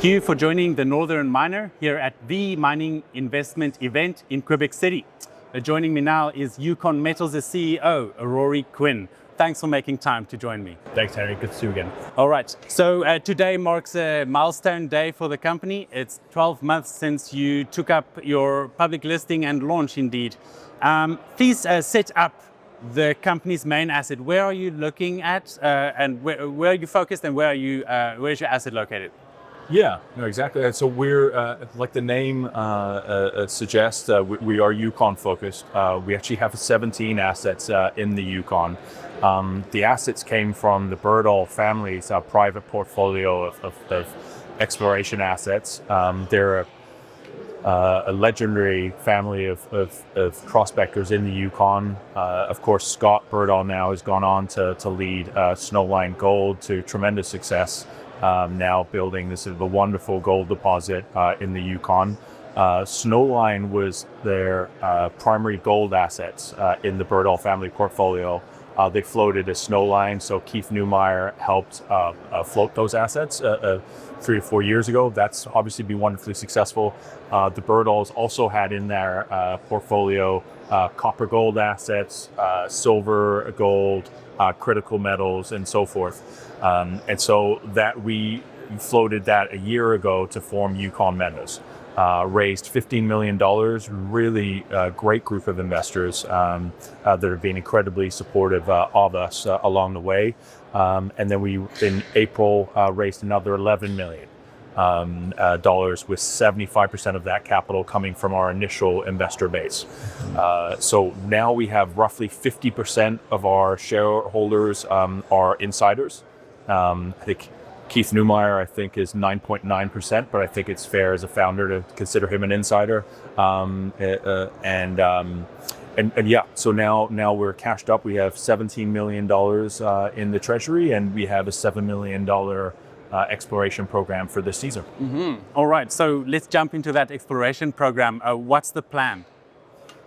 Thank you for joining the Northern Miner here at the mining investment event in Quebec City. Joining me now is Yukon Metals' CEO, Rory Quinn. Thanks for making time to join me. Thanks, Henry. Good to see you again. All right, so today marks a milestone day for the company. It's 12 months since you took up your public listing and launch indeed. Please set up the company's main asset. Where are you looking at and where are you focused and where's your asset located? Yeah, no, exactly. So we're, like the name suggests, we are Yukon focused. We actually have 17 assets in the Yukon. The assets came from the Birdall family's private portfolio of exploration assets. They're a legendary family of prospectors in the Yukon. Of course, Scott Birdall now has gone on to lead Snowline Gold to tremendous success. Now building this is a wonderful gold deposit in the Yukon. Snowline was their primary gold assets in the Birdall family portfolio. They floated a Snowline, so Keith Neumeyer helped float those assets 3 or 4 years ago. That's obviously been wonderfully successful. The Birdalls also had in their portfolio copper gold assets, silver, gold, critical metals, and so forth. And so that we floated that a year ago to form Yukon Metals. Raised $15 million, really great group of investors that have been incredibly supportive of us along the way. And then we, in April, raised another $11 million with 75% of that capital coming from our initial investor base. So now we have roughly 50% of our shareholders are insiders. I think Keith Neumeyer, is 9.9%, but I think it's fair as a founder to consider him an insider. And yeah, so now we're cashed up. We have $17 million in the treasury, and we have a $7 million exploration program for this season. Mm-hmm. All right, so let's jump into that exploration program. What's the plan?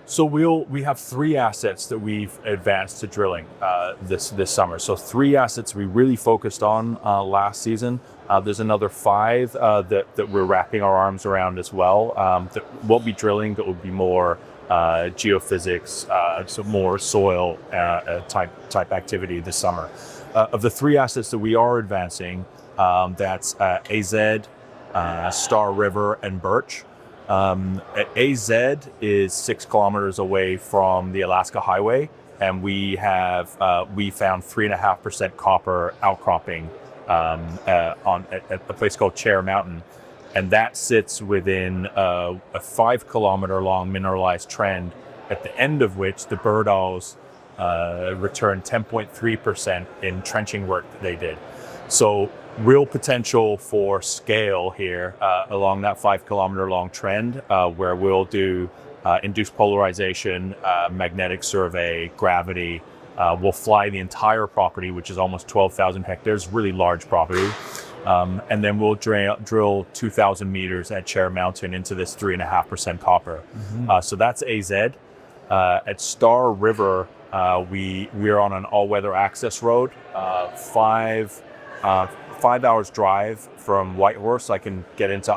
So we have 3 assets that we've advanced to drilling this summer. So 3 assets we really focused on last season. There's another 5 that we're wrapping our arms around as well. That won't be drilling, but will be more geophysics, so more soil type activity this summer. Of the 3 assets that we are advancing, that's AZ, Star River, and Birch. AZ is 6 kilometers away from the Alaska Highway, and we found 3.5% copper outcropping at a place called Chair Mountain, and that sits within a 5 kilometer long mineralized trend, at the end of which the Birdalls returned 10.3% in trenching work that they did. So real potential for scale here along that 5 kilometer long trend, where we'll do induced polarization, magnetic survey, gravity. We'll fly the entire property, which is almost 12,000 hectares, really large property. And then we'll drill 2,000 meters at Chair Mountain into this 3.5% copper. Mm-hmm. So that's AZ. At Star River, we're on an all-weather access road, 5 hours drive from Whitehorse. I can get into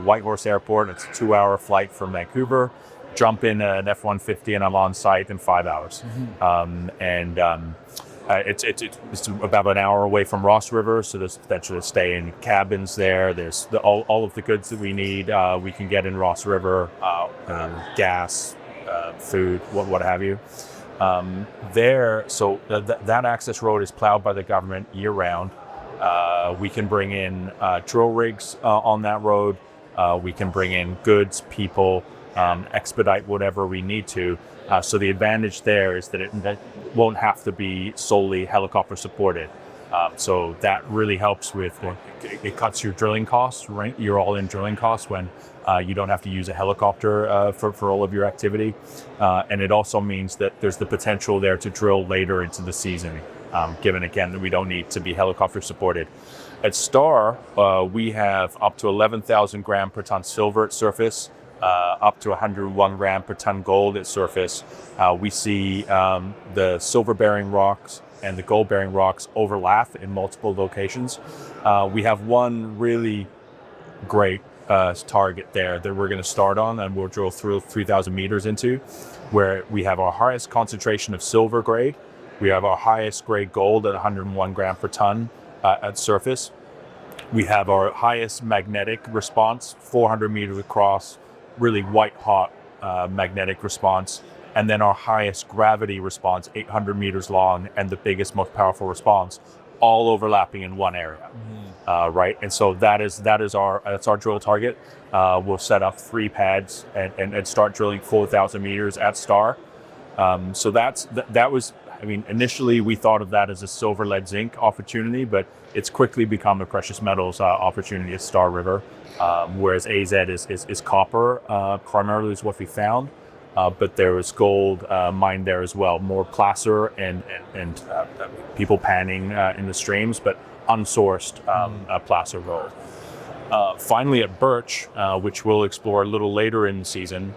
Whitehorse Airport. It's a 2-hour flight from Vancouver. Jump in an F-150 and I'm on site in 5 hours. Mm-hmm. It's about an hour away from Ross River, so there's potential to stay in cabins there. There's all of the goods that we need. We can get in Ross River, gas, food, what have you. So that access road is plowed by the government year round. We can bring in drill rigs on that road. We can bring in goods, people, expedite whatever we need to. So the advantage there is that it won't have to be solely helicopter supported. So that really helps with, it cuts your drilling costs, right? Your all-in drilling costs when you don't have to use a helicopter for all of your activity. And it also means that there's the potential there to drill later into the season. Given again that we don't need to be helicopter supported. At Star, we have up to 11,000 gram per ton silver at surface, up to 101 gram per ton gold at surface. We see the silver bearing rocks and the gold bearing rocks overlap in multiple locations. We have one really great target there that we're going to start on, and we'll drill through 3,000 meters into, where we have our highest concentration of silver grade. We have our highest grade gold at 101 gram per ton at surface. We have our highest magnetic response, 400 meters across, really white hot magnetic response. And then our highest gravity response, 800 meters long, and the biggest, most powerful response, all overlapping in one area, right? And so that's our drill target. We'll set up 3 pads and start drilling 4,000 meters at Star. So that was, I mean, initially we thought of that as a silver, lead, zinc opportunity, but it's quickly become a precious metals opportunity at Star River, whereas AZ is copper primarily is what we found. But there was gold mined there as well, more placer and people panning in the streams, but unsourced placer gold. Finally at Birch, which we'll explore a little later in the season,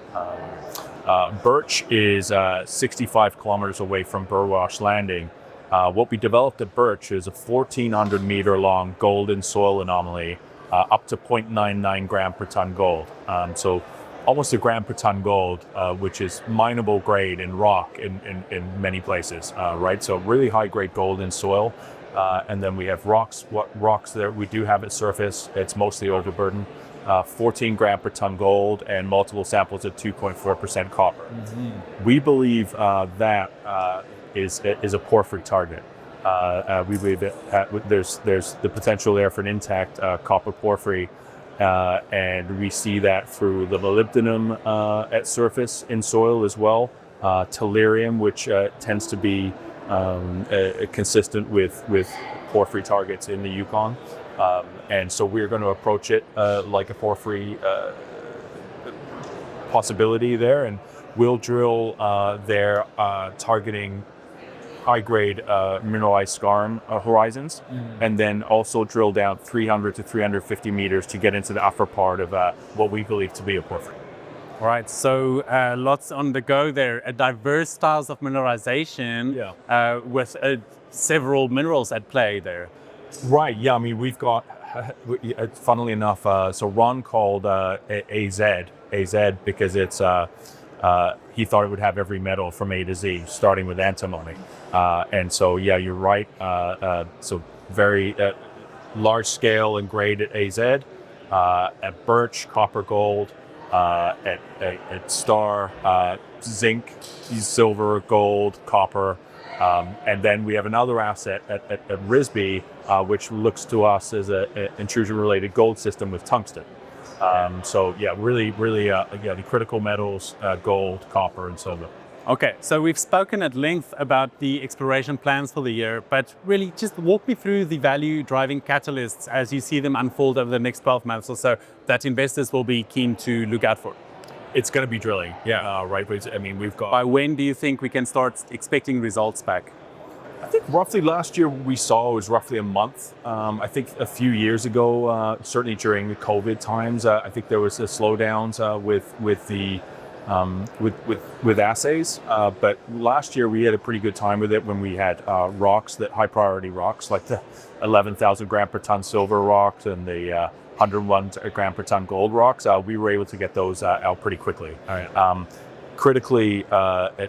Birch is 65 kilometers away from Burwash Landing. What we developed at Birch is a 1,400 meter long gold in soil anomaly, up to 0.99 gram per ton gold. So almost a gram per ton gold, which is mineable grade in rock in many places, right? So really high grade gold in soil. And then we have rocks that we do have at surface. It's mostly overburden. 14 gram per ton gold and multiple samples at 2.4% copper. We believe that is a porphyry target. We believe that there's the potential there for an intact copper porphyry. And we see that through the molybdenum at surface in soil as well, tellurium, which tends to be consistent with porphyry targets in the Yukon. And so we're going to approach it like a porphyry possibility there, and we'll drill there targeting high-grade mineralized skarn horizons, and then also drill down 300 to 350 meters to get into the upper part of what we believe to be a porphyry. All right, so lots on the go there. Diverse styles of mineralization with several minerals at play there. Right, yeah, I mean, we've got, funnily enough, so Ron called AZ because it's, he thought it would have every metal from A to Z, starting with antimony. And so, yeah, you're right. So very large scale and grade at AZ, at Birch, copper, gold, at Star, zinc, silver, gold, copper. And then we have another asset at Risby, which looks to us as an intrusion-related gold system with tungsten. So yeah, really, the critical metals, gold, copper, and silver. Okay, so we've spoken at length about the exploration plans for the year, but really just walk me through the value-driving catalysts as you see them unfold over the next 12 months or so that investors will be keen to look out for. It's going to be drilling, right? I mean, we've got... By when do you think we can start expecting results back? I think roughly last year we saw was roughly a month. I think a few years ago, certainly during the COVID times, I think there was a slowdowns with assays. But last year we had a pretty good time with it when we had rocks, that high priority rocks, like the 11,000 gram per ton silver rocks and the 101 gram per ton gold rocks. We were able to get those out pretty quickly. All right. Critically, at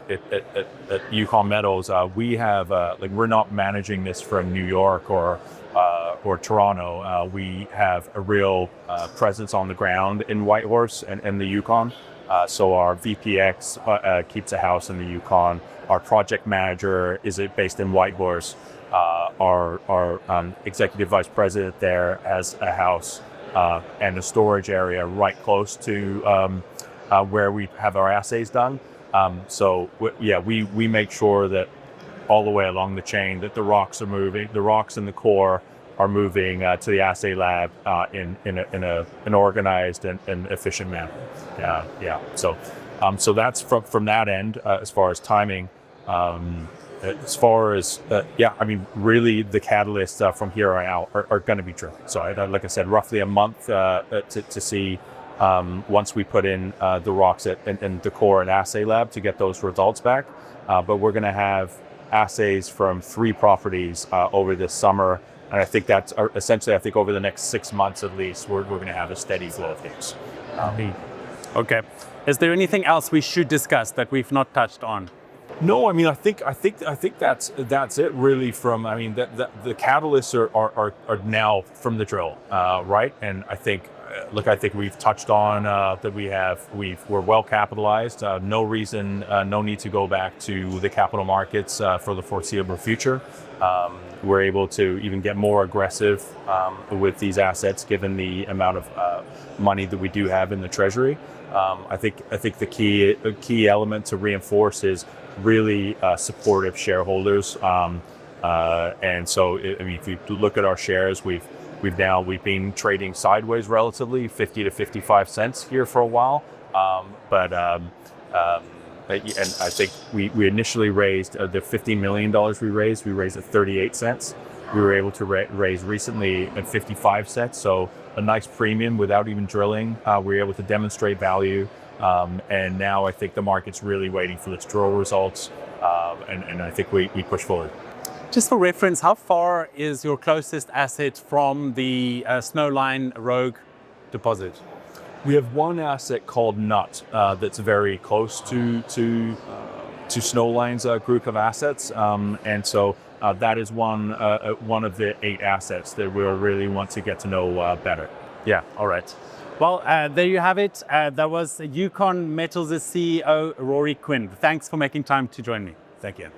Yukon Metals, we have we're not managing this from New York or Toronto. We have a real presence on the ground in Whitehorse and the Yukon. So our VPX keeps a house in the Yukon. Our project manager is based in Whitehorse. Our executive vice president there has a house and a storage area right close to where we have our assays done. So we make sure that all the way along the chain that the rocks are moving, the rocks in the core are moving to the assay lab in an organized and efficient manner. So that's from that end as far as timing. As far as I mean, really the catalysts from here on out are going to be drilling. So like I said, roughly a month to see. Once we put in the rocks in the core and assay lab to get those results back. But we're going to have assays from 3 properties over this summer And I think that's essentially, I think over the next 6 months at least, we're going to have a steady flow of news. Okay. Is there anything else we should discuss that we've not touched on? No, I mean, I think that's it really. From, I mean, the catalysts are now from the drill, right? And I think, I think we've touched on that we're well capitalized. No reason, no need to go back to the capital markets for the foreseeable future. We're able to even get more aggressive with these assets, given the amount of money that we do have in the treasury. I think the key element to reinforce is really supportive shareholders, and so I mean, if you look at our shares, we've been trading sideways relatively, 50 to 55 cents here for a while, and I think we initially raised the $50 million we raised at 38 cents. We were able to raise recently at 55 cents, so a nice premium without even drilling. We were able to demonstrate value, and now I think the market's really waiting for its drill results, and I think we push forward. Just for reference, how far is your closest asset from the Snowline Rogue deposit? We have one asset called Nut that's very close to Snowline's group of assets, and so that is one of the 8 assets that we really want to get to know better. Yeah, all right. Well, there you have it. That was Yukon Metals' CEO, Rory Quinn. Thanks for making time to join me. Thank you.